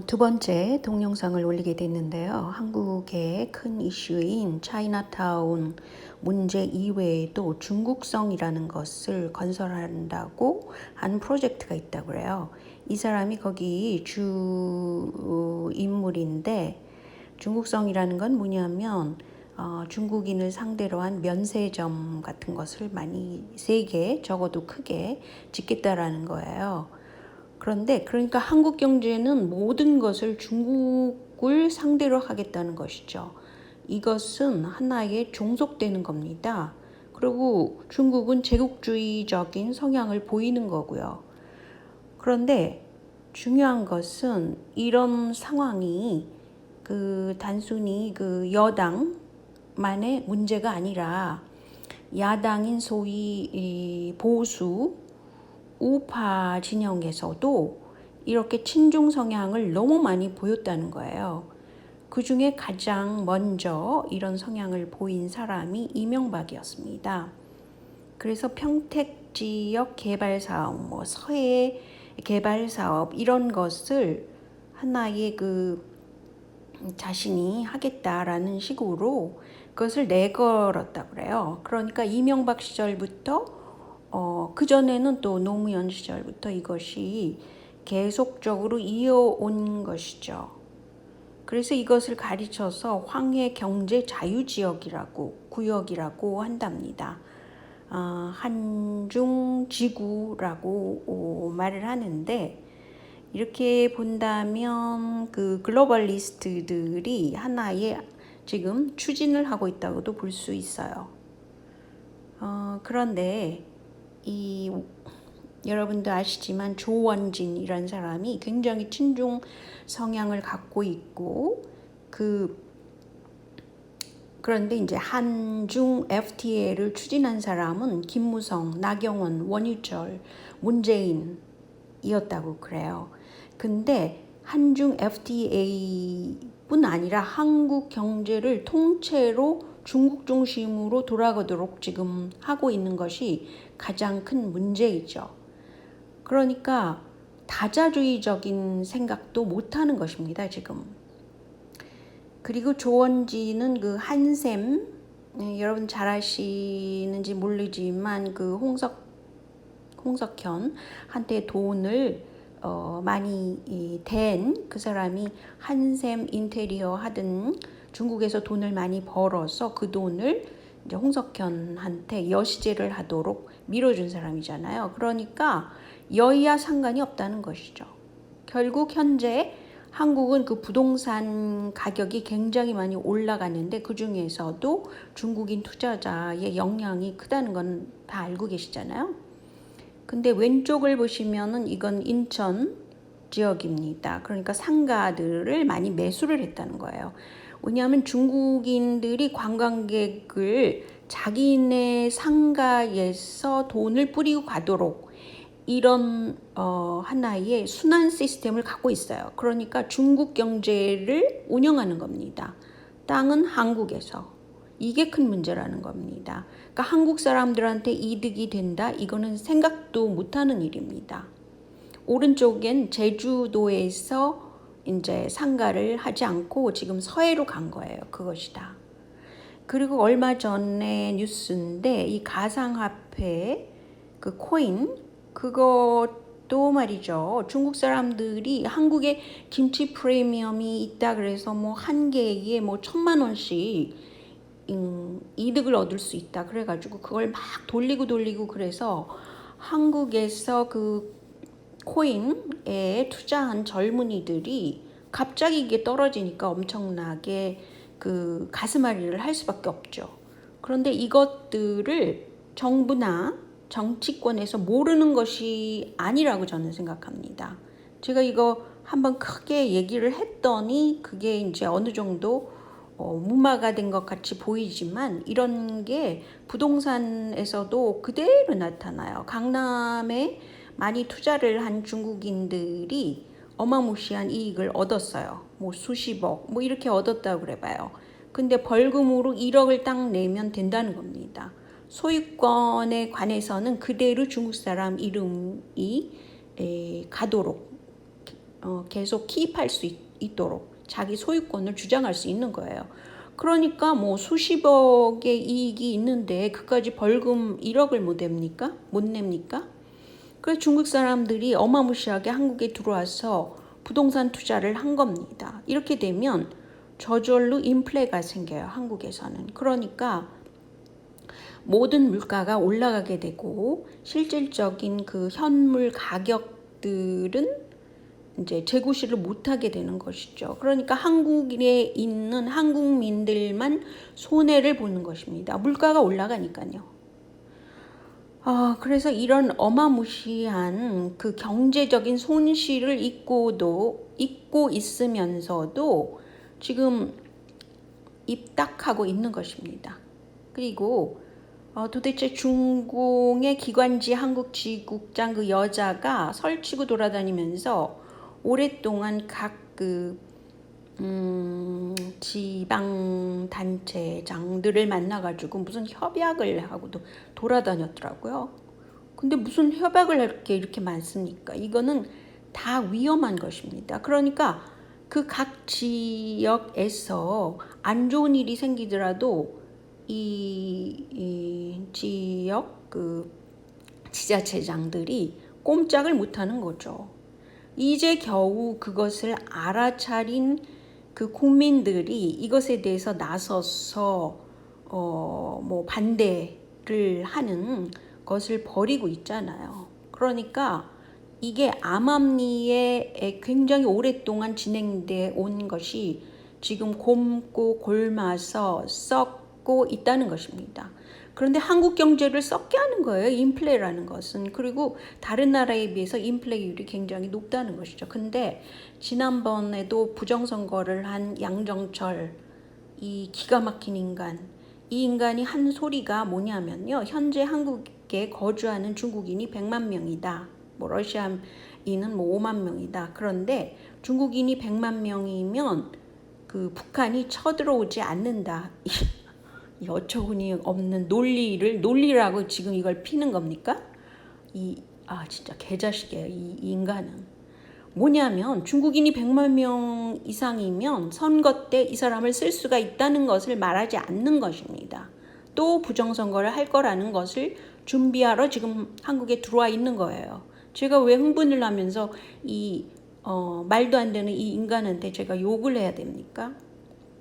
두 번째 동영상을 올리게 됐는데요. 한국의 큰 이슈인 차이나타운 문제 이외에도 중국성이라는 것을 건설한다고 한 프로젝트가 있다고 그래요. 이 사람이 거기 주 인물인데, 중국성이라는 건 뭐냐면 중국인을 상대로 한 면세점 같은 것을 많이 세게, 적어도 크게 짓겠다라는 거예요. 그런데 그러니까 한국 경제는 모든 것을 중국을 상대로 하겠다는 것이죠. 이것은 하나의 종속되는 겁니다. 그리고 중국은 제국주의적인 성향을 보이는 거고요. 그런데 중요한 것은 이런 상황이 단순히 여당만의 문제가 아니라 야당인 소위 보수 우파 진영에서도 이렇게 친중 성향을 너무 많이 보였다는 거예요. 그 중에 가장 먼저 이런 성향을 보인 사람이 이명박이었습니다. 그래서 평택 지역 개발 사업, 서해 개발 사업 이런 것을 하나의 자신이 하겠다라는 식으로 그것을 내걸었다고 그래요. 그러니까 이명박 시절부터 그전에는 또 노무현 시절부터 이것이 계속적으로 이어온 것이죠. 그래서 이것을 가르쳐서 황해 경제 자유지역이라고, 구역이라고 한답니다. 한중지구라고 말을 하는데, 이렇게 본다면 글로벌리스트들이 하나의 지금 추진을 하고 있다고도 볼 수 있어요. 그런데 여러분도 아시지만 조원진이라는 사람이 굉장히 친중 성향을 갖고 있고 그런데 이제 한중 FTA를 추진한 사람은 김무성, 나경원, 원유철, 문재인이었다고 그래요. 근데 한중 FTA뿐 아니라 한국 경제를 통째로 중국 중심으로 돌아가도록 지금 하고 있는 것이 가장 큰 문제이죠. 그러니까 다자주의적인 생각도 못하는 것입니다, 지금. 그리고 조원진은 한샘, 여러분 잘 아시는지 모르지만 홍석현 한테 돈을 많이 댄 그 사람이 한샘 인테리어 하던 중국에서 돈을 많이 벌어서 그 돈을 이제 홍석현한테 여시제를 하도록 밀어준 사람이잖아요. 그러니까 여야 상관이 없다는 것이죠. 결국 현재 한국은 부동산 가격이 굉장히 많이 올라가는데 그 중에서도 중국인 투자자의 영향이 크다는 건 다 알고 계시잖아요. 근데 왼쪽을 보시면은 이건 인천 지역입니다. 그러니까 상가들을 많이 매수를 했다는 거예요. 왜냐하면 중국인들이 관광객을 자기네 상가에서 돈을 뿌리고 가도록 이런 하나의 순환 시스템을 갖고 있어요. 그러니까 중국 경제를 운영하는 겁니다. 땅은 한국에서. 이게 큰 문제라는 겁니다. 그러니까 한국 사람들한테 이득이 된다? 이거는 생각도 못하는 일입니다. 오른쪽엔 제주도에서 이제 상가를 하지 않고 지금 서해로 간 거예요. 그것이다. 그리고 얼마 전에 뉴스인데 이 가상화폐 코인 그것도 말이죠. 중국 사람들이 한국에 김치 프리미엄이 있다 그래서 한 개에 1,000만 원씩 이득을 얻을 수 있다 그래가지고 그걸 막 돌리고 그래서 한국에서 코인에 투자한 젊은이들이 갑자기 이게 떨어지니까 엄청나게 가슴앓이를 할 수밖에 없죠. 그런데 이것들을 정부나 정치권에서 모르는 것이 아니라고 저는 생각합니다. 제가 이거 한번 크게 얘기를 했더니 그게 이제 어느 정도 무마가 된 것 같이 보이지만 이런 게 부동산에서도 그대로 나타나요. 강남에 많이 투자를 한 중국인들이 어마무시한 이익을 얻었어요. 수십억 이렇게 얻었다고 그래봐요. 근데 벌금으로 1억을 딱 내면 된다는 겁니다. 소유권에 관해서는 그대로 중국 사람 이름이 가도록 계속 키입할 수 있도록 자기 소유권을 주장할 수 있는 거예요. 그러니까 뭐 수십억의 이익이 있는데 그까지 벌금 1억을 못 냅니까? 못 냅니까? 그래서 중국 사람들이 어마무시하게 한국에 들어와서 부동산 투자를 한 겁니다. 이렇게 되면 저절로 인플레가 생겨요, 한국에서는. 그러니까 모든 물가가 올라가게 되고 실질적인 그 현물 가격들은 이제 재고시를 못하게 되는 것이죠. 그러니까 한국에 있는 한국민들만 손해를 보는 것입니다. 물가가 올라가니까요. 그래서 이런 어마무시한 그 경제적인 손실을 잊고 있으면서도 지금 입닥하고 있는 것입니다. 그리고 도대체 중공의 기관지 한국지국장 그 여자가 설치고 돌아다니면서 오랫동안 각 지방단체장들을 만나가지고 무슨 협약을 하고도 돌아다녔더라고요. 근데 무슨 협약을 할 게 이렇게 많습니까? 이거는 다 위험한 것입니다. 그러니까 그 각 지역에서 안 좋은 일이 생기더라도 이 지역 그 지자체장들이 꼼짝을 못하는 거죠. 이제 겨우 그것을 알아차린 그 국민들이 이것에 대해서 나서서 뭐 반대를 하는 것을 벌이고 있잖아요. 그러니까 이게 암암리에 굉장히 오랫동안 진행돼 온 것이 지금 곪고 골마서 썩고 있다는 것입니다. 그런데 한국 경제를 썩게 하는 거예요, 인플레라는 것은. 그리고 다른 나라에 비해서 인플레율이 굉장히 높다는 것이죠. 근데 지난번에도 부정선거를 한 양정철, 이 기가 막힌 인간, 이 인간이 한 소리가 뭐냐면요, 현재 한국에 거주하는 중국인이 100만 명이다. 뭐 러시아인은 뭐 5만 명이다. 그런데 중국인이 100만 명이면 그 북한이 쳐들어오지 않는다. 이 어처구니 없는 논리라고 지금 이걸 피는 겁니까? 진짜 개자식이에요, 이 인간은. 뭐냐면 중국인이 100만 명 이상이면 선거 때 이 사람을 쓸 수가 있다는 것을 말하지 않는 것입니다. 또 부정선거를 할 거라는 것을 준비하러 지금 한국에 들어와 있는 거예요. 제가 왜 흥분을 하면서 말도 안 되는 이 인간한테 제가 욕을 해야 됩니까?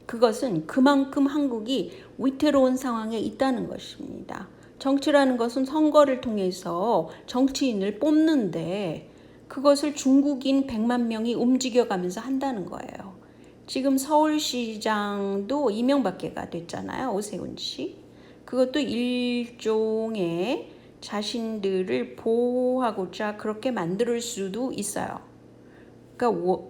그것은 그만큼 한국이 위태로운 상황에 있다는 것입니다. 정치라는 것은 선거를 통해서 정치인을 뽑는데 그것을 중국인 100만 명이 움직여가면서 한다는 거예요. 지금 서울시장도 이명박계가 됐잖아요, 오세훈 씨. 그것도 일종의 자신들을 보호하고자 그렇게 만들 수도 있어요. 그러니까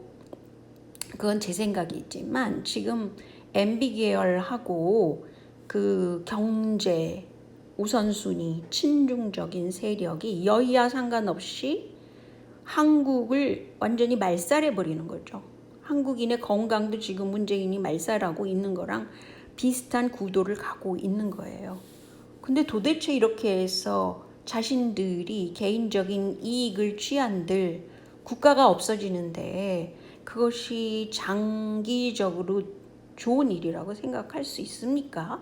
그건 제 생각이지만 지금 MB 계열하고 그 경제 우선순위 친중적인 세력이 여야 상관없이 한국을 완전히 말살해 버리는 거죠. 한국인의 건강도 지금 문재인이 말살하고 있는 거랑 비슷한 구도를 가고 있는 거예요. 근데 도대체 이렇게 해서 자신들이 개인적인 이익을 취한들 국가가 없어지는데 그것이 장기적으로 좋은 일이라고 생각할 수 있습니까?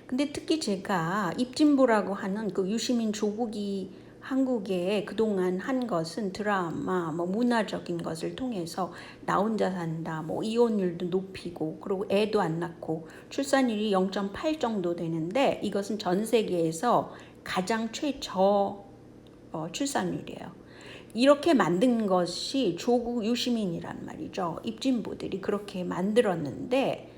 근데 특히 제가 입진보라고 하는 그 유시민 조국이 한국에 그동안 한 것은 드라마, 뭐 문화적인 것을 통해서 나 혼자 산다, 뭐 이혼율도 높이고, 그리고 애도 안 낳고 출산율이 0.8 정도 되는데 이것은 전 세계에서 가장 최저 출산율이에요. 이렇게 만든 것이 조국 유시민이란 말이죠. 입진보들이 그렇게 만들었는데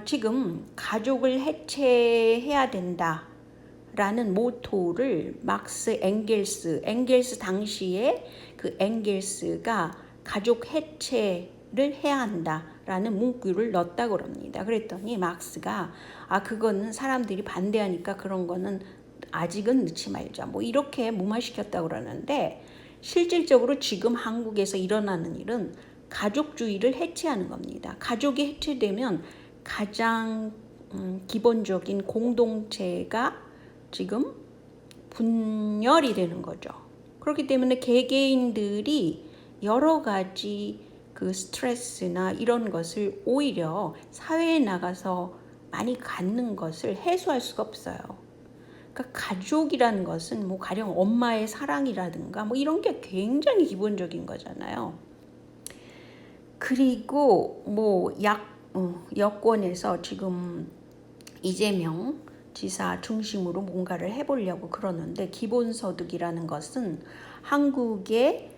지금 가족을 해체해야 된다라는 모토를 막스 엥겔스 당시에 그 엥겔스가 가족 해체를 해야 한다라는 문구를 넣었다고 합니다. 그랬더니 막스가 그거는 사람들이 반대하니까 그런 거는 아직은 넣지 말자, 뭐 이렇게 무마시켰다고 그러는데 실질적으로 지금 한국에서 일어나는 일은 가족주의를 해체하는 겁니다. 가족이 해체되면 가장 기본적인 공동체가 지금 분열이 되는 거죠. 그렇기 때문에 개개인들이 여러 가지 그 스트레스나 이런 것을 오히려 사회에 나가서 많이 갖는 것을 해소할 수가 없어요. 그러니까 가족이라는 것은 뭐 가령 엄마의 사랑이라든가 뭐 이런 게 굉장히 기본적인 거잖아요. 그리고 뭐 여권에서 지금 이재명 지사 중심으로 뭔가를 해보려고 그러는데, 기본소득이라는 것은 한국의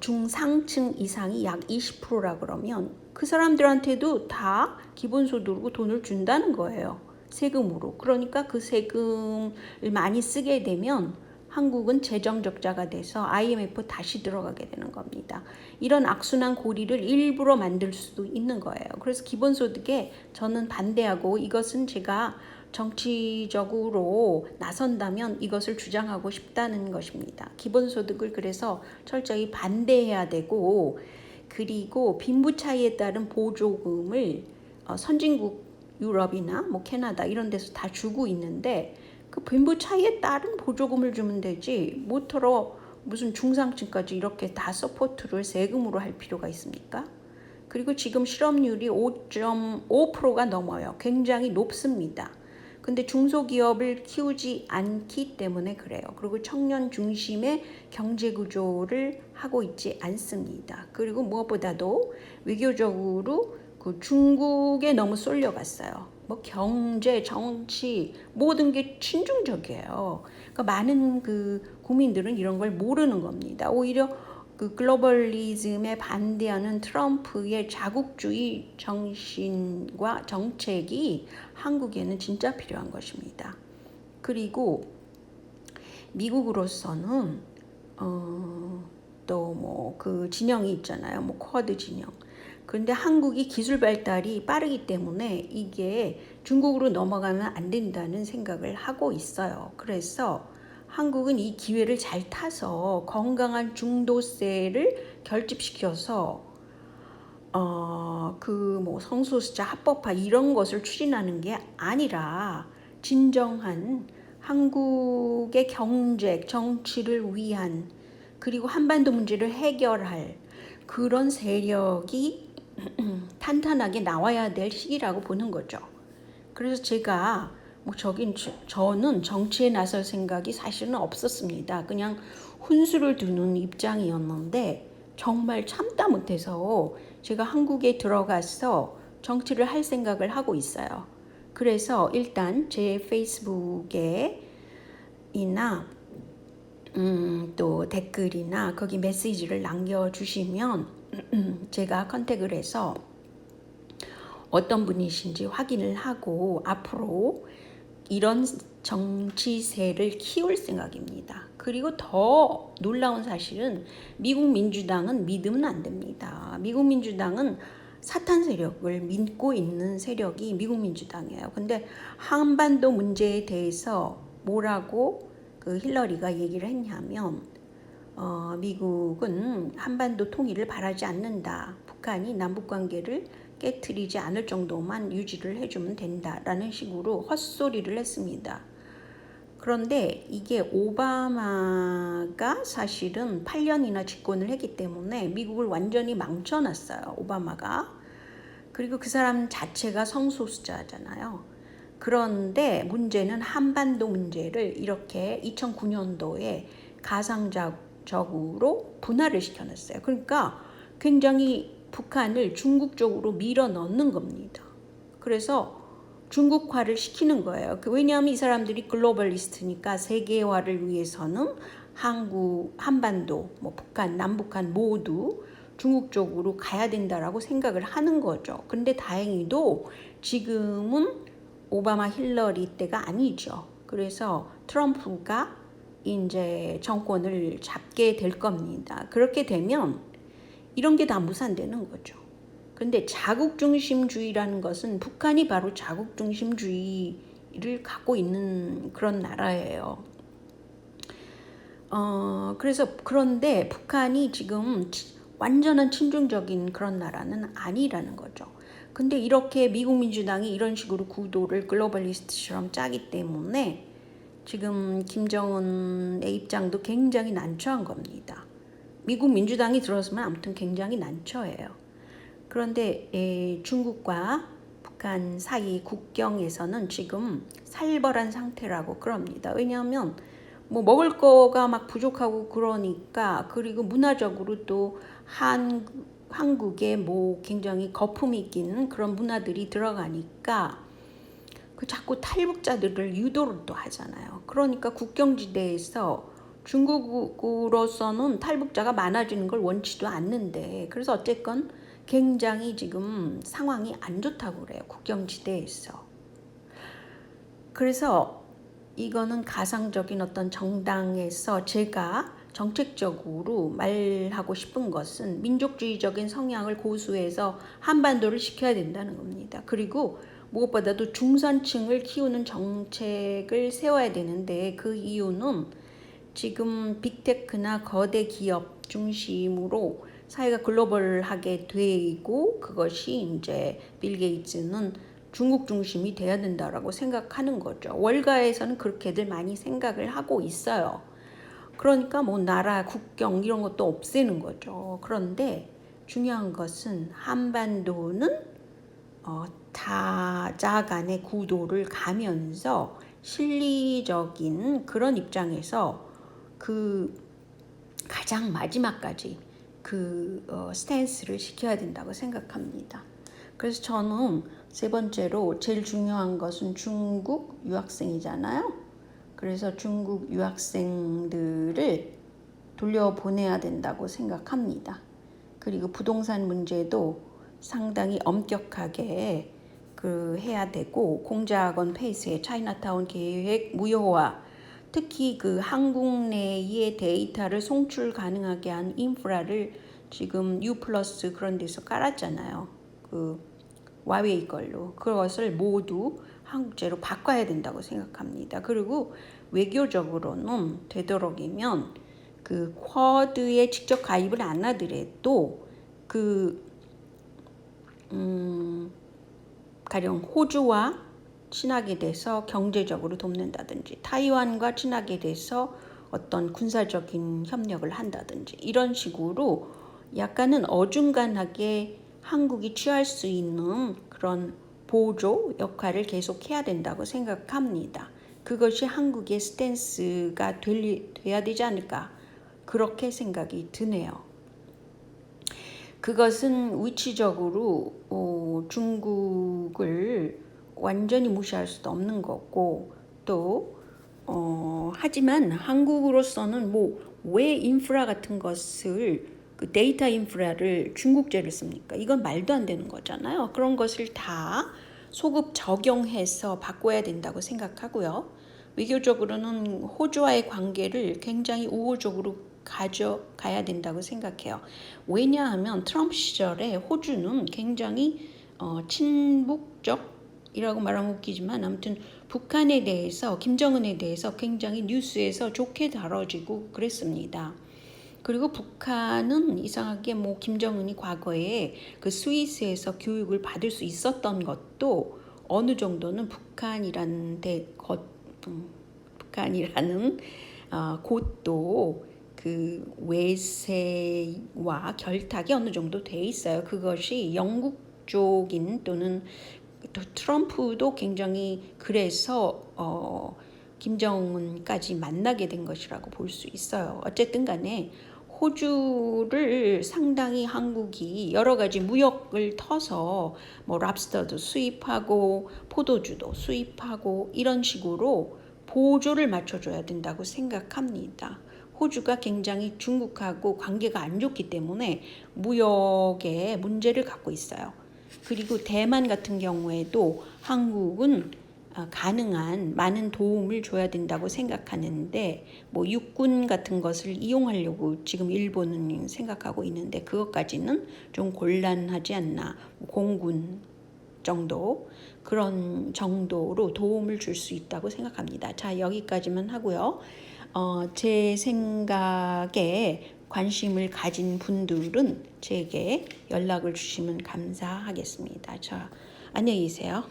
중상층 이상이 약 20%라 그러면 그 사람들한테도 다 기본소득으로 돈을 준다는 거예요. 세금으로. 그러니까 그 세금을 많이 쓰게 되면 한국은 재정 적자가 돼서 IMF 다시 들어가게 되는 겁니다. 이런 악순환 고리를 일부러 만들 수도 있는 거예요. 그래서 기본소득에 저는 반대하고, 이것은 제가 정치적으로 나선다면 이것을 주장하고 싶다는 것입니다. 기본소득을 그래서 철저히 반대해야 되고, 그리고 빈부 차이에 따른 보조금을 선진국 유럽이나 뭐 캐나다 이런 데서 다 주고 있는데, 그 빈부 차이에 따른 보조금을 주면 되지 뭐더러 무슨 중상층까지 이렇게 다 서포트를 세금으로 할 필요가 있습니까? 그리고 지금 실업률이 5.5%가 넘어요. 굉장히 높습니다. 근데 중소기업을 키우지 않기 때문에 그래요. 그리고 청년 중심의 경제 구조를 하고 있지 않습니다. 그리고 무엇보다도 외교적으로 그 중국에 너무 쏠려갔어요. 뭐 경제, 정치 모든 게 친중적이에요. 그러니까 많은 그 국민들은 이런 걸 모르는 겁니다. 오히려 그 글로벌리즘에 반대하는 트럼프의 자국주의 정신과 정책이 한국에는 진짜 필요한 것입니다. 그리고 미국으로서는 또 뭐 그 진영이 있잖아요. 뭐 쿼드 진영. 그런데 한국이 기술 발달이 빠르기 때문에 이게 중국으로 넘어가면 안 된다는 생각을 하고 있어요. 그래서 한국은 이 기회를 잘 타서 건강한 중도세를 결집시켜서 그 뭐 성소수자 합법화 이런 것을 추진하는 게 아니라 진정한 한국의 경제, 정치를 위한, 그리고 한반도 문제를 해결할 그런 세력이 탄탄하게 나와야 될 시기라고 보는 거죠. 그래서 제가 저는 정치에 나설 생각이 사실은 없었습니다. 그냥 훈수를 두는 입장이었는데 정말 참다 못해서 제가 한국에 들어가서 정치를 할 생각을 하고 있어요. 그래서 일단 제 페이스북에 이나 또 댓글이나 거기 메시지를 남겨주시면 제가 컨택을 해서 어떤 분이신지 확인을 하고 앞으로 이런 정치세를 키울 생각입니다. 그리고 더 놀라운 사실은 미국 민주당은 믿으면 안 됩니다. 미국 민주당은 사탄 세력을 믿고 있는 세력이 미국 민주당이에요. 근데 한반도 문제에 대해서 뭐라고 그 힐러리가 얘기를 했냐면 미국은 한반도 통일을 바라지 않는다. 북한이 남북관계를 깨트리지 않을 정도만 유지를 해주면 된다라는 식으로 헛소리를 했습니다. 그런데 이게 오바마가 사실은 8년이나 집권을 했기 때문에 미국을 완전히 망쳐놨어요. 오바마가. 그리고 그 사람 자체가 성소수자잖아요. 그런데 문제는 한반도 문제를 이렇게 2009년도에 가상적으로 분할을 시켜놨어요. 그러니까 굉장히 북한을 중국 쪽으로 밀어 넣는 겁니다. 그래서 중국화를 시키는 거예요. 왜냐하면 이 사람들이 글로벌리스트니까 세계화를 위해서는 한반도, 뭐 북한, 남북한 모두 중국 쪽으로 가야 된다라고 생각을 하는 거죠. 근데 다행히도 지금은 오바마 힐러리 때가 아니죠. 그래서 트럼프가 이제 정권을 잡게 될 겁니다. 그렇게 되면 이런 게 다 무산되는 거죠. 근데 자국중심주의라는 것은 북한이 바로 자국중심주의를 갖고 있는 그런 나라예요. 그런데 북한이 지금 완전한 친중적인 그런 나라는 아니라는 거죠. 근데 이렇게 미국 민주당이 이런 식으로 구도를 글로벌리스트처럼 짜기 때문에 지금 김정은의 입장도 굉장히 난처한 겁니다. 미국 민주당이 들어서면 아무튼 굉장히 난처해요. 그런데 중국과 북한 사이 국경에서는 지금 살벌한 상태라고 그럽니다. 왜냐하면 뭐 먹을 거가 막 부족하고 그러니까, 그리고 문화적으로 또 한국에 뭐 굉장히 거품이 끼는 그런 문화들이 들어가니까 그 자꾸 탈북자들을 유도를 또 하잖아요. 그러니까 국경지대에서 중국으로서는 탈북자가 많아지는 걸 원치도 않는데, 그래서 어쨌건 굉장히 지금 상황이 안 좋다고 그래요. 국경지대에서. 그래서 이거는 가상적인 어떤 정당에서 제가 정책적으로 말하고 싶은 것은 민족주의적인 성향을 고수해서 한반도를 지켜야 된다는 겁니다. 그리고 무엇보다도 중산층을 키우는 정책을 세워야 되는데, 그 이유는 지금 빅테크나 거대 기업 중심으로 사회가 글로벌하게 되고, 그것이 이제 빌 게이츠는 중국 중심이 돼야 된다라고 생각하는 거죠. 월가에서는 그렇게들 많이 생각을 하고 있어요. 그러니까 뭐 나라, 국경 이런 것도 없애는 거죠. 그런데 중요한 것은 한반도는 다자 간의 구도를 가면서 실리적인 그런 입장에서 그 가장 마지막까지 그 스탠스를 지켜야 된다고 생각합니다. 그래서 저는 세 번째로 제일 중요한 것은 중국 유학생이잖아요. 그래서 중국 유학생들을 돌려보내야 된다고 생각합니다. 그리고 부동산 문제도 상당히 엄격하게 해야 되고, 공작원 페이스의 차이나타운 계획 무효화, 특히 그 한국 내의 데이터를 송출 가능하게 한 인프라를 지금 U+ 그런 데서 깔았잖아요. 그 와웨이 걸로. 그것을 모두 한국제로 바꿔야 된다고 생각합니다. 그리고 외교적으로는 되도록이면 그 쿼드에 직접 가입을 안 하더라도 가령 호주와 친하게 돼서 경제적으로 돕는다든지, 타이완과 친하게 돼서 어떤 군사적인 협력을 한다든지, 이런 식으로 약간은 어중간하게 한국이 취할 수 있는 그런 보조 역할을 계속 해야 된다고 생각합니다. 그것이 한국의 스탠스가 돼야 되지 않을까, 그렇게 생각이 드네요. 그것은 위치적으로 중국을 완전히 무시할 수도 없는 거고, 또 하지만 한국으로서는 뭐 왜 인프라 같은 것을, 그 데이터 인프라를 중국제를 씁니까? 이건 말도 안 되는 거잖아요. 그런 것을 다 소급 적용해서 바꿔야 된다고 생각하고요. 외교적으로는 호주와의 관계를 굉장히 우호적으로 가져가야 된다고 생각해요. 왜냐하면 트럼프 시절에 호주는 굉장히 친북적이라고 말하면 웃기지만, 아무튼 북한에 대해서, 김정은에 대해서 굉장히 뉴스에서 좋게 다뤄지고 그랬습니다. 그리고 북한은 이상하게 뭐 김정은이 과거에 그 스위스에서 교육을 받을 수 있었던 것도 어느 정도는 북한이라는 곳도 그 외세와 결탁이 어느 정도 돼 있어요. 그것이 영국 쪽인, 또는 트럼프도 굉장히 그래서 김정은까지 만나게 된 것이라고 볼 수 있어요. 어쨌든 간에 호주를 상당히 한국이 여러 가지 무역을 터서 뭐 랍스터도 수입하고 포도주도 수입하고 이런 식으로 보조를 맞춰줘야 된다고 생각합니다. 호주가 굉장히 중국하고 관계가 안 좋기 때문에 무역에 문제를 갖고 있어요. 그리고 대만 같은 경우에도 한국은 가능한 많은 도움을 줘야 된다고 생각하는데, 뭐 육군 같은 것을 이용하려고 지금 일본은 생각하고 있는데, 그것까지는 좀 곤란하지 않나. 공군 정도, 그런 정도로 도움을 줄 수 있다고 생각합니다. 자, 여기까지만 하고요. 제 생각에 관심을 가진 분들은 제게 연락을 주시면 감사하겠습니다. 자, 안녕히 계세요.